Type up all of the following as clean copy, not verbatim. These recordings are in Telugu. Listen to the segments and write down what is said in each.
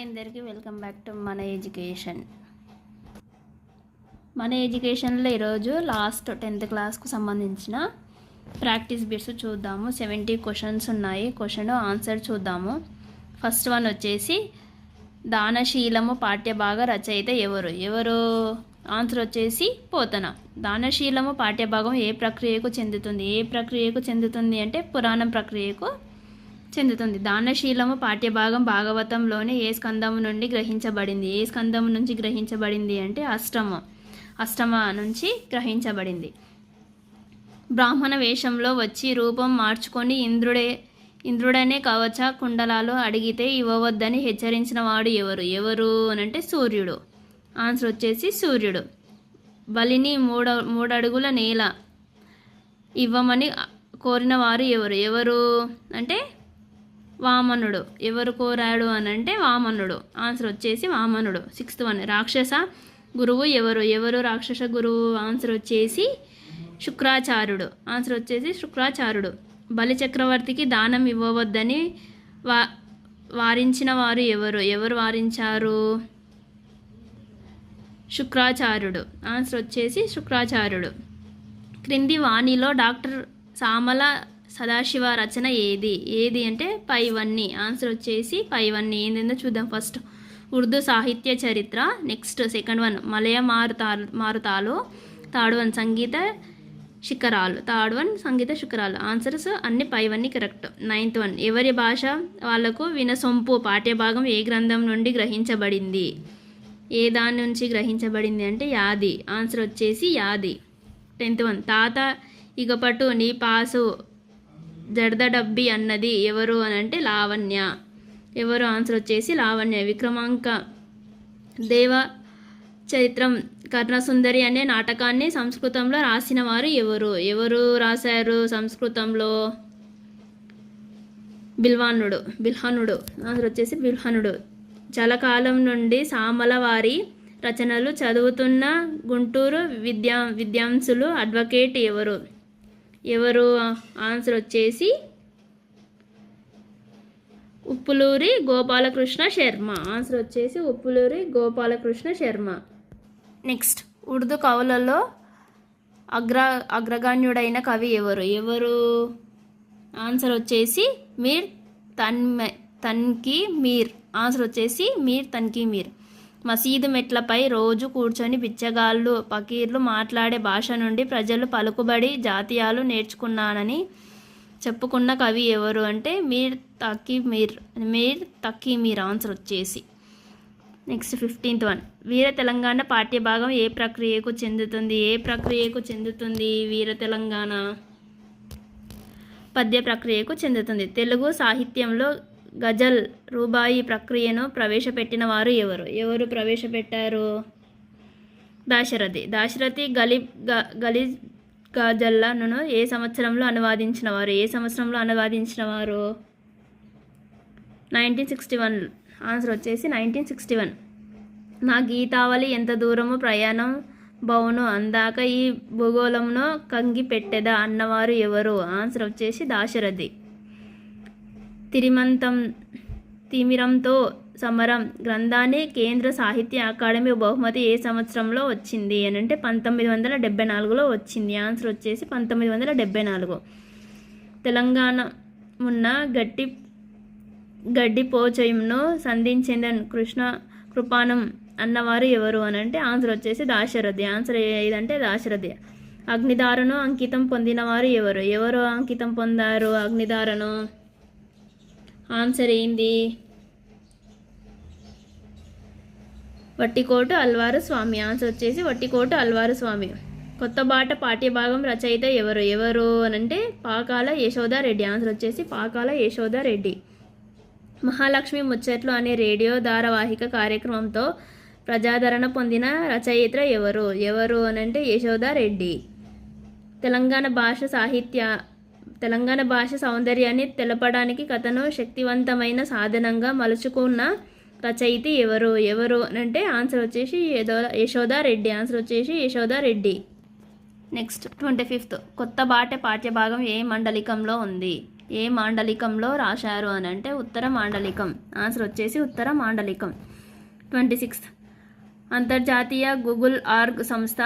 అందరికీ వెల్కమ్ బ్యాక్ టు మన ఎడ్యుకేషన్. మన ఎడ్యుకేషన్లో ఈరోజు లాస్ట్ 10th క్లాస్కు సంబంధించిన ప్రాక్టీస్ బిట్స్ చూద్దాము. 70 క్వశ్చన్స్ ఉన్నాయి. క్వశ్చన్ ఆన్సర్ చూద్దాము. ఫస్ట్ వన్ వచ్చేసి దానశీలము పాఠ్యభాగ రచయిత ఎవరు? ఆన్సర్ వచ్చేసి పోతన. దానశీలము పాఠ్యభాగం ఏ ప్రక్రియకు చెందుతుంది అంటే పురాణం ప్రక్రియకు చెందుతుంది. దానశీలము పాఠ్యభాగం భాగవతంలోని ఏ స్కందము నుండి గ్రహించబడింది అంటే అష్టమ నుంచి గ్రహించబడింది. బ్రాహ్మణ వేషంలో వచ్చి రూపం మార్చుకొని ఇంద్రుడనే కవచ కుండలాలు అడిగితే ఇవ్వవద్దని హెచ్చరించిన వాడు ఎవరు అనంటే సూర్యుడు. ఆన్సర్ వచ్చేసి సూర్యుడు. బలిని 3 అడుగుల నేల ఇవ్వమని కోరిన వారు ఎవరు అంటే వామనుడు. ఎవరు కోరాడు అనంటే వామనుడు. ఆన్సర్ వచ్చేసి వామనుడు. 6th వన్ రాక్షస గురువు ఎవరు రాక్షస గురువు? ఆన్సర్ వచ్చేసి శుక్రాచార్యుడు. ఆన్సర్ వచ్చేసి శుక్రాచార్యుడు. బలి చక్రవర్తికి దానం ఇవ్వవద్దని వారించిన వారు ఎవరు వారించారు? శుక్రాచార్యుడు. ఆన్సర్ వచ్చేసి శుక్రాచార్యుడు. క్రింది వాణిలో డాక్టర్ సామల సదాశివ రచన ఏది అంటే పైవన్నీ. ఆన్సర్ వచ్చేసి పైవన్నీ. ఏంటంటే చూద్దాం. ఫస్ట్ ఉర్దూ సాహిత్య చరిత్ర. నెక్స్ట్ సెకండ్ వన్ మలయ మారుతాలు. థర్డ్ వన్ సంగీత శిఖరాలు. ఆన్సర్స్ అన్ని పైవన్నీ కరెక్ట్. 9th వన్ ఎవరి భాష వాళ్లకు వినసొంపు పాఠ్యభాగం ఏ గ్రంథం నుండి గ్రహించబడింది? ఏ దాని నుంచి గ్రహించబడింది అంటే యాది. ఆన్సర్ వచ్చేసి యాది. 10th వన్ తాత ఇగపటు నీ పాసు జర్దడబ్బి అన్నది ఎవరు అనంటే లావణ్య. ఎవరు? ఆన్సర్ వచ్చేసి లావణ్య. విక్రమాంక దేవ చరిత్రం కర్ణసుందరి అనే నాటకాన్ని సంస్కృతంలో రాసిన వారు ఎవరు రాశారు సంస్కృతంలో? బిల్హణుడు. ఆన్సర్ వచ్చేసి బిల్హణుడు. చలకాలం నుండి సామల వారి రచనలు చదువుతున్న గుంటూరు విద్యాంసులు అడ్వకేట్ ఎవరు? ఆన్సర్ వచ్చేసి ఉప్పులూరి గోపాలకృష్ణ శర్మ. ఆన్సర్ వచ్చేసి ఉప్పులూరి గోపాలకృష్ణ శర్మ. నెక్స్ట్ ఉర్దూ కవులలో అగ్రగణ్యుడైన కవి ఎవరు? ఆన్సర్ వచ్చేసి మీర్ తన్కీ మీర్. ఆన్సర్ వచ్చేసి మీర్ తన్కీ మీర్. మసీదు మెట్లపై రోజు కూర్చొని బిచ్చగాళ్ళు పకీర్లు మాట్లాడే భాష నుండి ప్రజలు పలుకుబడి జాతీయాలు నేర్చుకున్నానని చెప్పుకున్న కవి ఎవరు అంటే మీర్ తకీ మీర్. ఆన్సర్ వచ్చేసి. నెక్స్ట్ 15th వన్ వీర తెలంగాణ పాఠ్యభాగం ఏ ప్రక్రియకు చెందుతుంది? వీర తెలంగాణ పద్య ప్రక్రియకు చెందుతుంది. తెలుగు సాహిత్యంలో గజల్ రూబాయి ప్రక్రియను ప్రవేశపెట్టిన వారు ఎవరు ప్రవేశపెట్టారు? దాశరథి గలీబ్ గజల్లను ఏ సంవత్సరంలో అనువాదించిన వారు? 1961. ఆన్సర్ వచ్చేసి 1961. నా గీతావళి ఎంత దూరము ప్రయాణం బౌను అందాక ఈ భూగోళంను కంగి పెట్టెదా అన్నవారు ఎవరు? ఆన్సర్ వచ్చేసి దాశరథి. తిమిరంతో సమరం గ్రంథాన్ని కేంద్ర సాహిత్య అకాడమీ బహుమతి ఏ సంవత్సరంలో వచ్చింది అని అంటే 1974లో వచ్చింది. ఆన్సర్ వచ్చేసి 1974. తెలంగాణ ఉన్న గడ్డిపోచయంను సంధించిందని కృష్ణ కృపాణం అన్నవారు ఎవరు అని అంటే ఆన్సర్ వచ్చేసి దాశరథి. ఆన్సర్ ఏదంటే దాశరథి. అగ్నిధారను అంకితం పొందినవారు ఎవరు అంకితం పొందారు అగ్నిధారను? ఆన్సర్ ఏంది? వట్టికోటు అల్వారు స్వామి. ఆన్సర్ వచ్చేసి వట్టికోటు అల్వారు స్వామి. కొత్త బాట పాఠ్యభాగం రచయిత ఎవరు అనంటే పాకాల యశోదారెడ్డి. ఆన్సర్ వచ్చేసి పాకాల యశోదారెడ్డి. మహాలక్ష్మి ముచ్చట్లు అనే రేడియో ధారావాహిక కార్యక్రమంతో ప్రజాదరణ పొందిన రచయిత ఎవరు అనంటే యశోదారెడ్డి. తెలంగాణ భాష సౌందర్యాన్ని తెలపడానికి కథను శక్తివంతమైన సాధనంగా మలుచుకున్న రచయిత ఎవరు అంటే ఆన్సర్ వచ్చేసి యశోదారెడ్డి. ఆన్సర్ వచ్చేసి యశోదారెడ్డి. నెక్స్ట్ 25th కొత్త బాట పాఠ్యభాగం ఏ మండలికంలో ఉంది? ఏ మాండలికంలో రాశారు అని అంటే ఉత్తర మాండలికం. ఆన్సర్ వచ్చేసి ఉత్తర మాండలికం. 26 అంతర్జాతీయ గూగుల్ ఆర్గ్ సంస్థ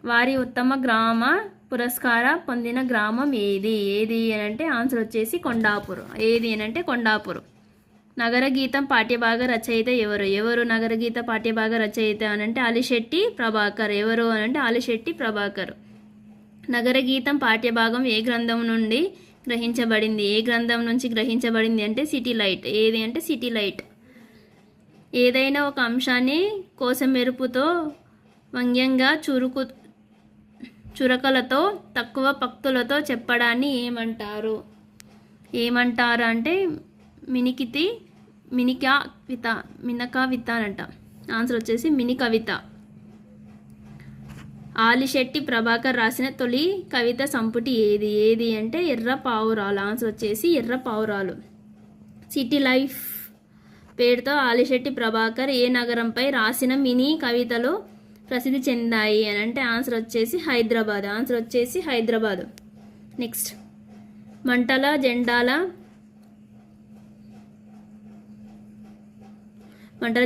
వారి ఉత్తమ గ్రామ పురస్కార పొందిన గ్రామం ఏది అని అంటే ఆన్సర్ వచ్చేసి కొండాపూర్. ఏది అని అంటే కొండాపూర్. నగర గీతం పాఠ్యభాగ రచయిత ఎవరు నగర గీత పాఠ్యభాగ రచయిత అని అంటే ఆలిశెట్టి ప్రభాకర్. ఎవరు అని అంటే ఆలిశెట్టి ప్రభాకర్. నగర గీతం పాఠ్యభాగం ఏ గ్రంథం నుండి గ్రహించబడింది? ఏ గ్రంథం నుంచి గ్రహించబడింది అంటే సిటీ లైట్. ఏది అంటే సిటీ లైట్. ఏదైనా ఒక అంశాన్ని కోసమెరుపుతో వ్యంగ్యంగా చురకలతో తక్కువ పక్తులతో చెప్పడాన్ని ఏమంటారు అంటే మినకవిత అంట. ఆన్సర్ వచ్చేసి మిని కవిత. ఆలిశెట్టి ప్రభాకర్ రాసిన తొలి కవిత సంపుటి ఏది అంటే ఎర్ర పావురాలు. ఆన్సర్ వచ్చేసి ఎర్ర పావురాలు. సిటీ లైఫ్ పేరుతో ఆలిశెట్టి ప్రభాకర్ ఏ నగరంపై రాసిన మినీ కవితలు ప్రసిద్ధి చెందాయి అని అంటే ఆన్సర్ వచ్చేసి హైదరాబాద్. ఆన్సర్ వచ్చేసి హైదరాబాద్. నెక్స్ట్ మంటల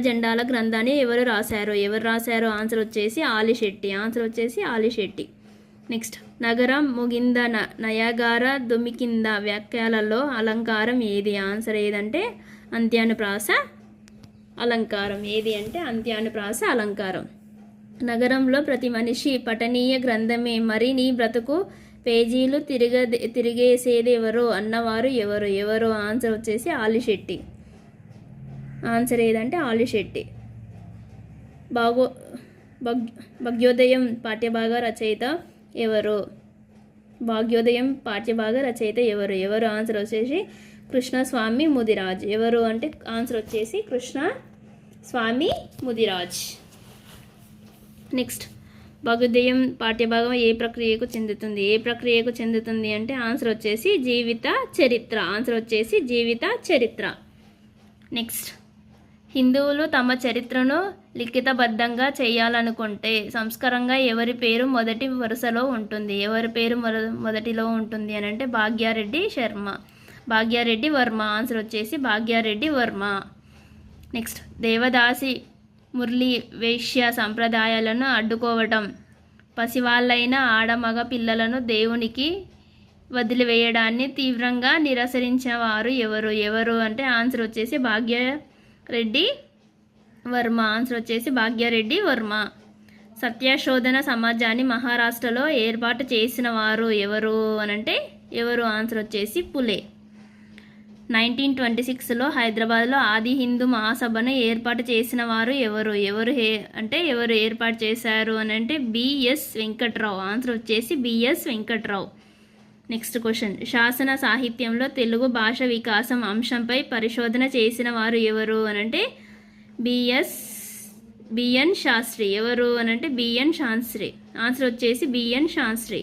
జెండాల గ్రంథాన్ని ఎవరు రాశారు? ఆన్సర్ వచ్చేసి ఆలిశెట్టి. ఆన్సర్ వచ్చేసి ఆలిశెట్టి. నెక్స్ట్ నగరం ముగింద నయగార దుమికింద వాక్యాలలో అలంకారం ఏది? ఆన్సర్ ఏదంటే అంత్యానుప్రాస అలంకారం. ఏది అంటే అంత్యానుప్రాస అలంకారం. నగరంలో ప్రతి మనిషి పఠనీయ గ్రంథమే, మరి నీ బ్రతుకు పేజీలు తిరిగేసేది ఎవరో అన్నవారు ఎవరు? ఆన్సర్ వచ్చేసి ఆలిశెట్టి. ఆన్సర్ ఏదంటే ఆలిశెట్టి. భాగ్యోదయం పాఠ్యభాగ రచయిత ఎవరు? ఎవరు? ఆన్సర్ వచ్చేసి కృష్ణస్వామి ముదిరాజ్. ఎవరు అంటే ఆన్సర్ వచ్చేసి కృష్ణస్వామి ముదిరాజ్. నెక్స్ట్ భాగ్యోదయం పాఠ్యభాగం ఏ ప్రక్రియకు చెందుతుంది అంటే ఆన్సర్ వచ్చేసి జీవిత చరిత్ర. ఆన్సర్ వచ్చేసి జీవిత చరిత్ర. నెక్స్ట్ హిందువులు తమ చరిత్రను లిఖితబద్ధంగా చేయాలనుకుంటే సంస్కరంగా ఎవరి పేరు మొదటి వరుసలో ఉంటుంది? మొదటిలో ఉంటుంది అని అంటే భాగ్యారెడ్డి వర్మ. ఆన్సర్ వచ్చేసి భాగ్యారెడ్డి వర్మ. నెక్స్ట్ దేవదాసి మురళి వైశ్య సంప్రదాయాలను అడ్డుకోవటం, పసివాళ్ళైన ఆడమగ పిల్లలను దేవునికి వదిలివేయడాన్ని తీవ్రంగా నిరసరించిన వారు ఎవరు అంటే ఆన్సర్ వచ్చేసి భాగ్యారెడ్డి వర్మ. ఆన్సర్ వచ్చేసి భాగ్యారెడ్డి వర్మ. సత్యశోధన సమాజాన్ని మహారాష్ట్రలో ఏర్పాటు చేసిన వారు ఎవరు అనంటే ఆన్సర్ వచ్చేసి పులే. 1926లో హైదరాబాద్లో ఆది హిందూ మహాసభను ఏర్పాటు చేసిన వారు ఎవరు ఏర్పాటు చేశారు అని అంటే బిఎస్ వెంకట్రావు. ఆన్సర్ వచ్చేసి బిఎస్ వెంకట్రావు. నెక్స్ట్ క్వశ్చన్ శాసన సాహిత్యంలో తెలుగు భాష వికాసం అంశంపై పరిశోధన చేసిన వారు ఎవరు అనంటే బిఎన్ శాస్త్రి. ఎవరు అనంటే బిఎన్ శాస్త్రి. ఆన్సర్ వచ్చేసి బిఎన్ శాస్త్రి.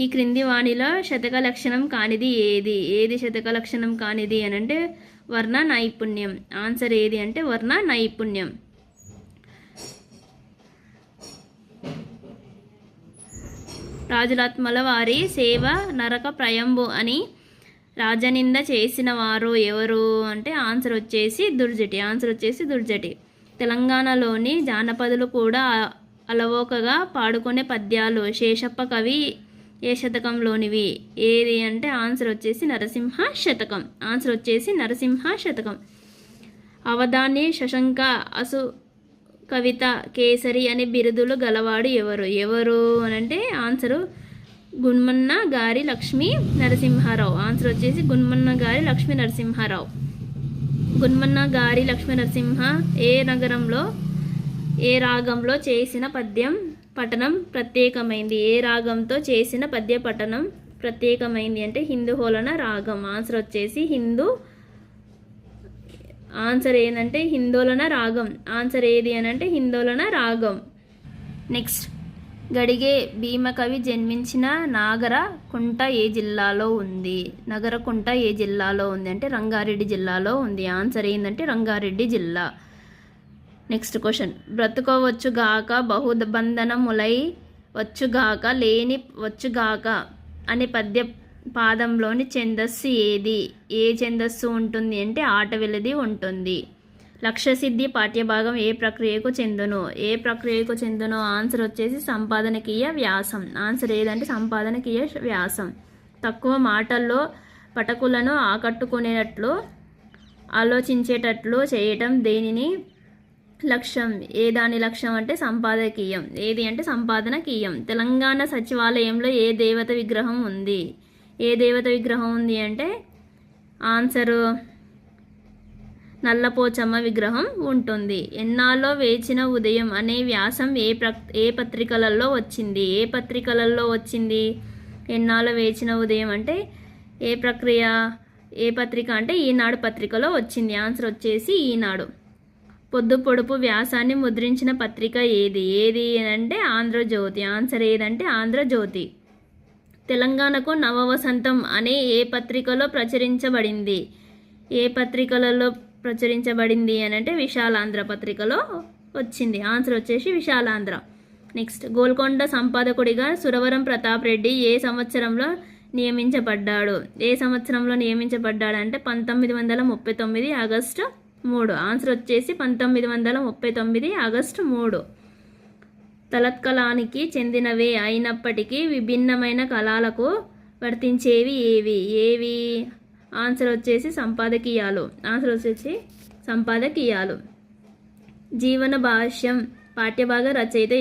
ఈ క్రింది వాణిలో శతక లక్షణం కానిది ఏది శతక లక్షణం కానిది అనంటే వర్ణ నైపుణ్యం. ఆన్సర్ ఏది అంటే వర్ణ నైపుణ్యం. రాజులత్మల వారి సేవ నరక ప్రయంబు అని రాజనింద చేసిన వారు ఎవరు అంటే ఆన్సర్ వచ్చేసి దుర్జటి. ఆన్సర్ వచ్చేసి దుర్జటి. తెలంగాణలోని జానపదులు కూడా అలవోకగా పాడుకునే పద్యాలు శేషప్ప కవి ఏ శతకంలోనివి? ఏది అంటే ఆన్సర్ వచ్చేసి నరసింహ శతకం. ఆన్సర్ వచ్చేసి నరసింహ శతకం. అవధాని, శశంక, అసు, కవిత, కేసరి అనే బిరుదులు గలవాడు ఎవరు అనంటే ఆన్సరు గుణ్మన్న గారి లక్ష్మీ నరసింహారావు. ఆన్సర్ వచ్చేసి గుణ్మన్న గారి లక్ష్మీ నరసింహారావు. గుణ్మన్న గారి లక్ష్మీ నరసింహ ఏ నగరంలో ఏ రాగంలో చేసిన పఠనం ప్రత్యేకమైంది? ఏ రాగంతో చేసిన పద్య పఠనం ప్రత్యేకమైంది అంటే హిందూహోలన రాగం. ఆన్సర్ వచ్చేసి ఆన్సర్ ఏంటంటే హిందోళన రాగం. ఆన్సర్ ఏది అని అంటే హిందోళన రాగం. నెక్స్ట్ గడిగే భీమకవి జన్మించిన నగరకుంట ఏ జిల్లాలో ఉంది? నగరకుంట ఏ జిల్లాలో ఉంది అంటే రంగారెడ్డి జిల్లాలో ఉంది. ఆన్సర్ ఏంటంటే రంగారెడ్డి జిల్లా. నెక్స్ట్ క్వశ్చన్ బ్రతుకోవచ్చుగాక బహుబంధనములై వచ్చుగాక లేని వచ్చుగాక అనే పాదంలోని ఛందస్సు ఏది? ఏ ఛందస్సు ఉంటుంది అంటే ఆటవిల్లది ఉంటుంది. లక్ష్యసిద్ధి పాఠ్యభాగం ఏ ప్రక్రియకు చెందును? ఏ ప్రక్రియకు చెందును? ఆన్సర్ వచ్చేసి సంపాదనకీయ వ్యాసం. ఆన్సర్ ఏదంటే సంపాదనకీయ వ్యాసం. తక్కువ మాటల్లో పఠకులను ఆకట్టుకునేటట్లు ఆలోచించేటట్లు చేయటం దేనిని లక్ష్యం? దాని లక్ష్యం అంటే సంపాదకీయం. ఏది అంటే సంపాదనకీయం. తెలంగాణ సచివాలయంలో ఏ దేవత విగ్రహం ఉంది? ఏ దేవత విగ్రహం ఉంది అంటే ఆన్సరు నల్లపోచమ్మ విగ్రహం ఉంటుంది. ఎన్నాళ్ళో వేచిన ఉదయం అనే వ్యాసం ఏ పత్రికలలో వచ్చింది? ఏ పత్రికలలో వచ్చింది? ఎన్నాళ్ళో వేచిన ఉదయం అంటే ఏ పత్రిక అంటే ఈనాడు పత్రికలో వచ్చింది. ఆన్సర్ వచ్చేసి ఈనాడు. పొద్దు పొడుపు వ్యాసాన్ని ముద్రించిన పత్రిక ఏది? ఏది అంటే ఆంధ్రజ్యోతి. ఆన్సర్ ఏదంటే ఆంధ్రజ్యోతి. తెలంగాణకు నవవసంతం అనే ఏ పత్రికలో ప్రచురించబడింది? ఏ పత్రికలలో ప్రచురించబడింది అని అంటే విశాలాంధ్ర పత్రికలో వచ్చింది. ఆన్సర్ వచ్చేసి విశాలాంధ్ర. నెక్స్ట్, గోల్కొండ సంపాదకుడిగా సురవరం ప్రతాప్ రెడ్డి ఏ సంవత్సరంలో నియమించబడ్డాడు? ఏ సంవత్సరంలో నియమించబడ్డాడు అంటే 1939 ఆగస్టు 3. ఆన్సర్ వచ్చేసి 1939 ఆగస్టు 3. తలత్కలానికి చెందినవే అయినప్పటికీ విభిన్నమైన కళలకు వర్తించేవి ఏవి? ఆన్సర్ వచ్చేసి సంపాదకీయాలు. ఆన్సర్ వచ్చేసి సంపాదకీయాలు. జీవన భాష్యం పాఠ్యభాగ రచయిత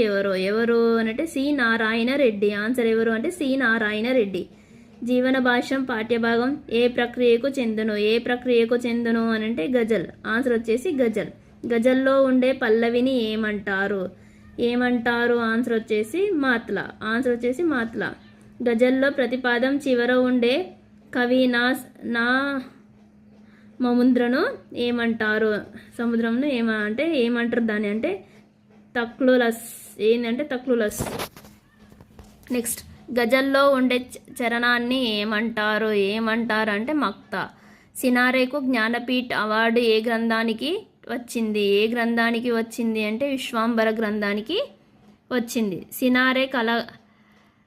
ఎవరు అంటే సి నారాయణ రెడ్డి. ఆన్సర్ ఎవరు అంటే సి నారాయణ రెడ్డి. జీవన భాష్యం పాఠ్యభాగం ఏ ప్రక్రియకు చెందును? ఏ ప్రక్రియకు చెందును అని అంటే గజల్. ఆన్సర్ వచ్చేసి గజల్. గజల్లో ఉండే పల్లవిని ఏమంటారు? ఆన్సర్ వచ్చేసి మాత్ల. ఆన్సర్ వచ్చేసి మాత్ల. గజల్లో ప్రతిపాదం చివర ఉండే కవి నా మముద్రను ఏమంటారు? సముద్రంను ఏమంటారు దాన్ని అంటే తక్లులస్. ఏంటంటే తక్లులస్. నెక్స్ట్, గజల్లో ఉండే చరణాన్ని ఏమంటారు అంటే మక్తా. సినారేకు జ్ఞానపీఠ్ అవార్డు ఏ గ్రంథానికి వచ్చింది అంటే విశ్వాంబర గ్రంథానికి వచ్చింది. సినారే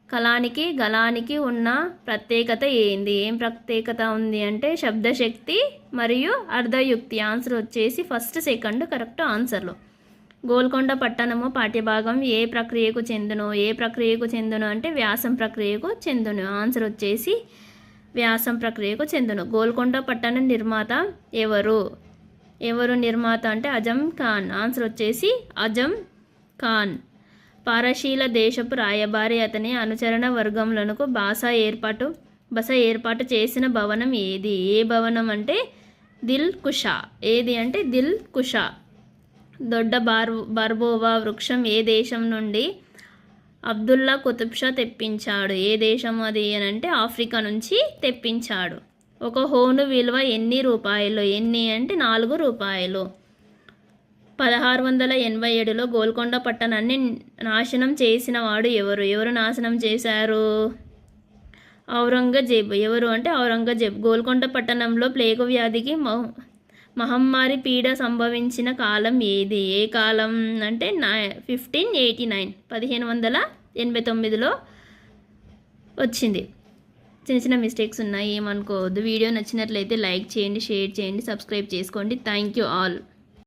కళానికి గలానికి ఉన్న ప్రత్యేకత ఏంది? ఏం ప్రత్యేకత ఉంది అంటే శబ్దశక్తి మరియు అర్ధయుక్తి. ఆన్సర్ వచ్చేసి ఫస్ట్ సెకండ్ కరెక్ట్ ఆన్సర్లు. గోల్కొండ పట్టణము పాఠ్యభాగం ఏ ప్రక్రియకు చెందును అంటే వ్యాసం ప్రక్రియకు చెందును. ఆన్సర్ వచ్చేసి వ్యాసం ప్రక్రియకు చెందును. గోల్కొండ పట్టణ నిర్మాత ఎవరు నిర్మాత అంటే అజం ఖాన్. ఆన్సర్ వచ్చేసి అజం ఖాన్. పారశీల దేశపు రాయబారి అతని అనుచరణ వర్గములకు బస ఏర్పాటు చేసిన భవనం ఏది? ఏ భవనం అంటే దిల్ కుషా. ఏది అంటే దిల్ కుషా. దొడ్డ బార్బోవా వృక్షం ఏ దేశం నుండి అబ్దుల్లా కుతుబ్ షా తెప్పించాడు? ఏ దేశం అది అని అంటే ఆఫ్రికా నుంచి తెప్పించాడు. ఒక హోను విలువ ఎన్ని రూపాయలు? ఎన్ని అంటే 4 రూపాయలు. 1687లో గోల్కొండ పట్టణాన్ని నాశనం చేసిన వాడు ఎవరు నాశనం చేశారు? ఔరంగజేబ్. ఎవరు అంటే ఔరంగజేబ్. గోల్కొండ పట్టణంలో ప్లేగు వ్యాధికి మహమ్మారి పీడ సంభవించిన కాలం ఏది? ఏ కాలం అంటే 1589 1589లో వచ్చింది. చిన్న మిస్టేక్స్ ఉన్నాయి, ఏమనుకోవద్దు. వీడియో నచ్చినట్లయితే లైక్ చేయండి, షేర్ చేయండి, సబ్స్క్రైబ్ చేసుకోండి. Thank you all.